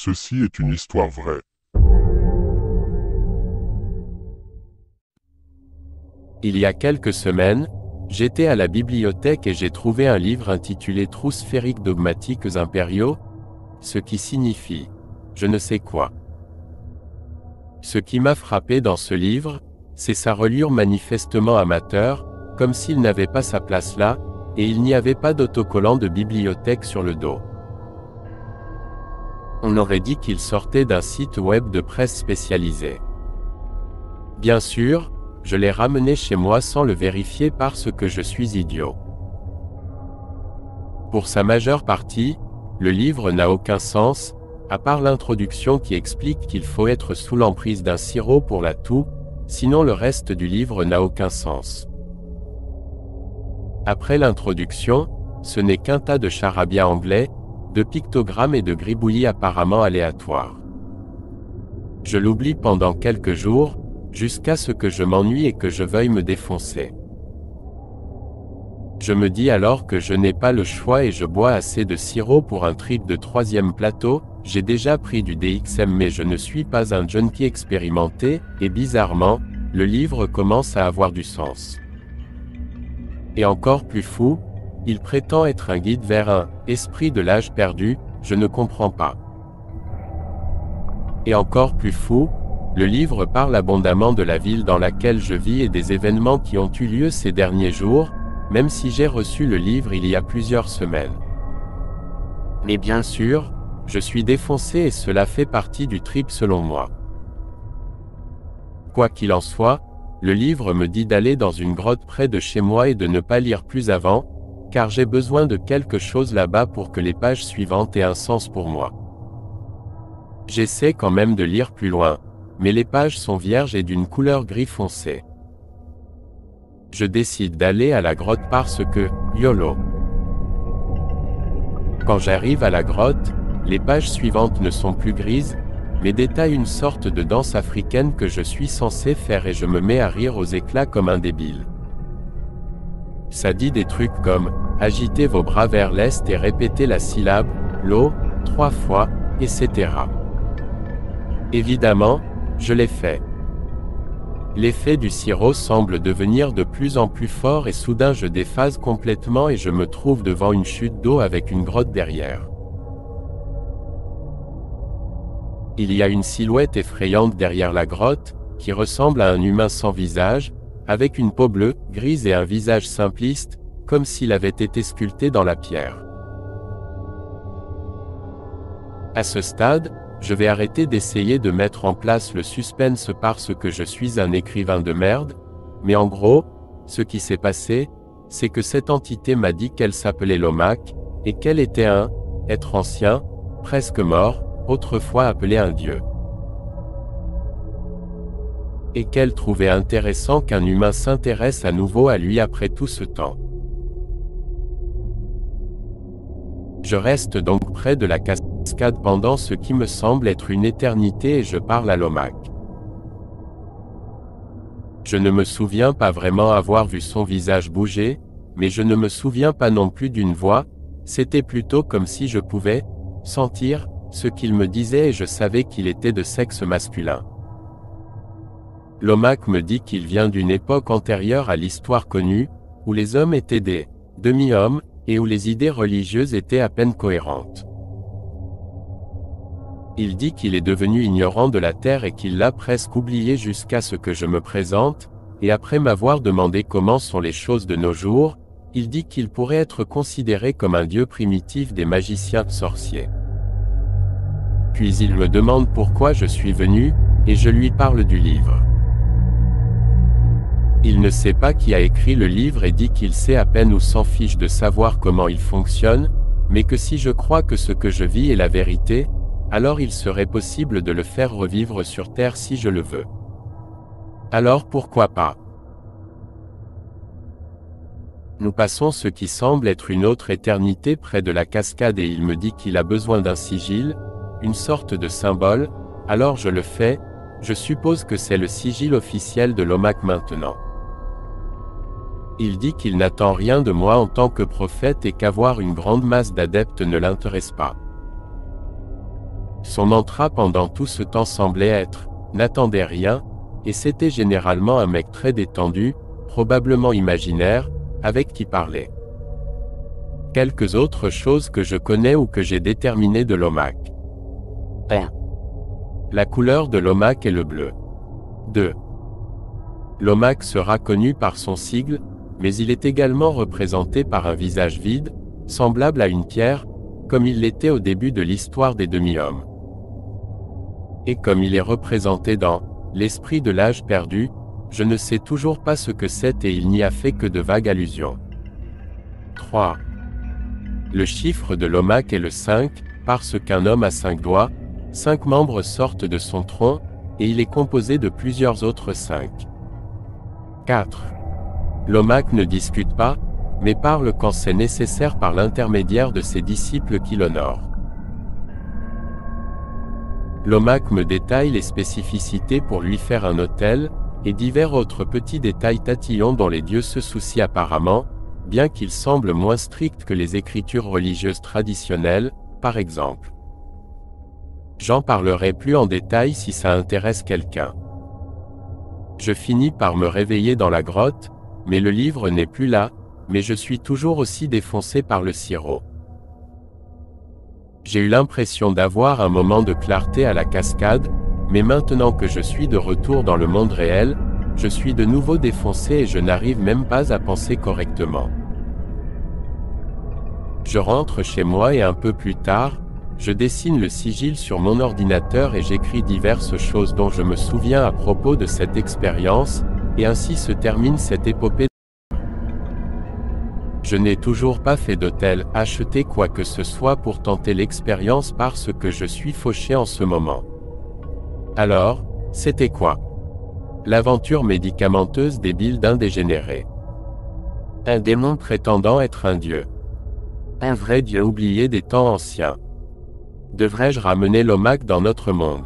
Ceci est une histoire vraie. Il y a quelques semaines, j'étais à la bibliothèque et j'ai trouvé un livre intitulé Trous sphériques dogmatiques impériaux, ce qui signifie « je ne sais quoi ». Ce qui m'a frappé dans ce livre, c'est sa reliure manifestement amateur, comme s'il n'avait pas sa place là, et il n'y avait pas d'autocollant de bibliothèque sur le dos. On aurait dit qu'il sortait d'un site web de presse spécialisé. Bien sûr, je l'ai ramené chez moi sans le vérifier parce que je suis idiot. Pour sa majeure partie, le livre n'a aucun sens, à part l'introduction qui explique qu'il faut être sous l'emprise d'un sirop pour la toux, sinon le reste du livre n'a aucun sens. Après l'introduction, ce n'est qu'un tas de charabia anglais, de pictogrammes et de gribouillis apparemment aléatoires. Je l'oublie pendant quelques jours, jusqu'à ce que je m'ennuie et que je veuille me défoncer. Je me dis alors que je n'ai pas le choix et je bois assez de sirop pour un trip de 3e plateau. J'ai déjà pris du DXM mais je ne suis pas un junkie expérimenté, et bizarrement, le livre commence à avoir du sens. Et encore plus fou, il prétend être un guide vers un « esprit de l'âge perdu », je ne comprends pas. Et encore plus fou, le livre parle abondamment de la ville dans laquelle je vis et des événements qui ont eu lieu ces derniers jours, même si j'ai reçu le livre il y a plusieurs semaines. Mais bien sûr, je suis défoncé et cela fait partie du trip selon moi. Quoi qu'il en soit, le livre me dit d'aller dans une grotte près de chez moi et de ne pas lire plus avant, car j'ai besoin de quelque chose là-bas pour que les pages suivantes aient un sens pour moi. J'essaie quand même de lire plus loin, mais les pages sont vierges et d'une couleur gris foncé. Je décide d'aller à la grotte parce que, YOLO. Quand j'arrive à la grotte, les pages suivantes ne sont plus grises, mais détaillent une sorte de danse africaine que je suis censé faire et je me mets à rire aux éclats comme un débile. Ça dit des trucs comme « agitez vos bras vers l'est et répétez la syllabe « l'eau » 3 fois, etc. Évidemment, je l'ai fait. L'effet du sirop semble devenir de plus en plus fort et soudain je déphase complètement et je me trouve devant une chute d'eau avec une grotte derrière. Il y a une silhouette effrayante derrière la grotte, qui ressemble à un humain sans visage, avec une peau bleue, grise et un visage simpliste, comme s'il avait été sculpté dans la pierre. À ce stade, je vais arrêter d'essayer de mettre en place le suspense parce que je suis un écrivain de merde, mais en gros, ce qui s'est passé, c'est que cette entité m'a dit qu'elle s'appelait Lomac, et qu'elle était un être ancien, presque mort, autrefois appelé un dieu. Et qu'elle trouvait intéressant qu'un humain s'intéresse à nouveau à lui après tout ce temps. Je reste donc près de la cascade pendant ce qui me semble être une éternité et je parle à Lomac. Je ne me souviens pas vraiment avoir vu son visage bouger, mais je ne me souviens pas non plus d'une voix, c'était plutôt comme si je pouvais sentir ce qu'il me disait et je savais qu'il était de sexe masculin. Lomac me dit qu'il vient d'une époque antérieure à l'histoire connue, où les hommes étaient des demi-hommes, et où les idées religieuses étaient à peine cohérentes. Il dit qu'il est devenu ignorant de la terre et qu'il l'a presque oublié jusqu'à ce que je me présente, et après m'avoir demandé comment sont les choses de nos jours, il dit qu'il pourrait être considéré comme un dieu primitif des magiciens sorciers. Puis il me demande pourquoi je suis venu, et je lui parle du livre. Il ne sait pas qui a écrit le livre et dit qu'il sait à peine ou s'en fiche de savoir comment il fonctionne, mais que si je crois que ce que je vis est la vérité, alors il serait possible de le faire revivre sur Terre si je le veux. Alors pourquoi pas? Nous passons ce qui semble être une autre éternité près de la cascade et il me dit qu'il a besoin d'un sigil, une sorte de symbole, alors je le fais, je suppose que c'est le sigil officiel de Lomac maintenant. Il dit qu'il n'attend rien de moi en tant que prophète et qu'avoir une grande masse d'adeptes ne l'intéresse pas. Son mantra pendant tout ce temps semblait être « n'attendez rien », et c'était généralement un mec très détendu, probablement imaginaire, avec qui parler. Quelques autres choses que je connais ou que j'ai déterminées de l'OMAC. 1. La couleur de l'OMAC est le bleu. 2. L'OMAC sera connu par son sigle, mais il est également représenté par un visage vide, semblable à une pierre, comme il l'était au début de l'histoire des demi-hommes. Et comme il est représenté dans « L'esprit de l'âge perdu », je ne sais toujours pas ce que c'est et il n'y a fait que de vagues allusions. 3. Le chiffre de l'OMAC est le 5, parce qu'un homme a 5 doigts, 5 membres sortent de son tronc, et il est composé de plusieurs autres 5. 4. L'OMAC ne discute pas, mais parle quand c'est nécessaire par l'intermédiaire de ses disciples qui l'honorent. L'OMAC me détaille les spécificités pour lui faire un autel, et divers autres petits détails tatillons dont les dieux se soucient apparemment, bien qu'ils semblent moins stricts que les écritures religieuses traditionnelles, par exemple. J'en parlerai plus en détail si ça intéresse quelqu'un. Je finis par me réveiller dans la grotte, mais le livre n'est plus là, mais je suis toujours aussi défoncé par le sirop. J'ai eu l'impression d'avoir un moment de clarté à la cascade, mais maintenant que je suis de retour dans le monde réel, je suis de nouveau défoncé et je n'arrive même pas à penser correctement. Je rentre chez moi et un peu plus tard, je dessine le sigil sur mon ordinateur et j'écris diverses choses dont je me souviens à propos de cette expérience, et ainsi se termine cette épopée. Je n'ai toujours pas fait d'hôtel, acheté quoi que ce soit pour tenter l'expérience parce que je suis fauché en ce moment. Alors, c'était quoi? L'aventure médicamenteuse débile d'un dégénéré. Un démon prétendant être un dieu. Un vrai dieu oublié des temps anciens. Devrais-je ramener l'OMAC dans notre monde?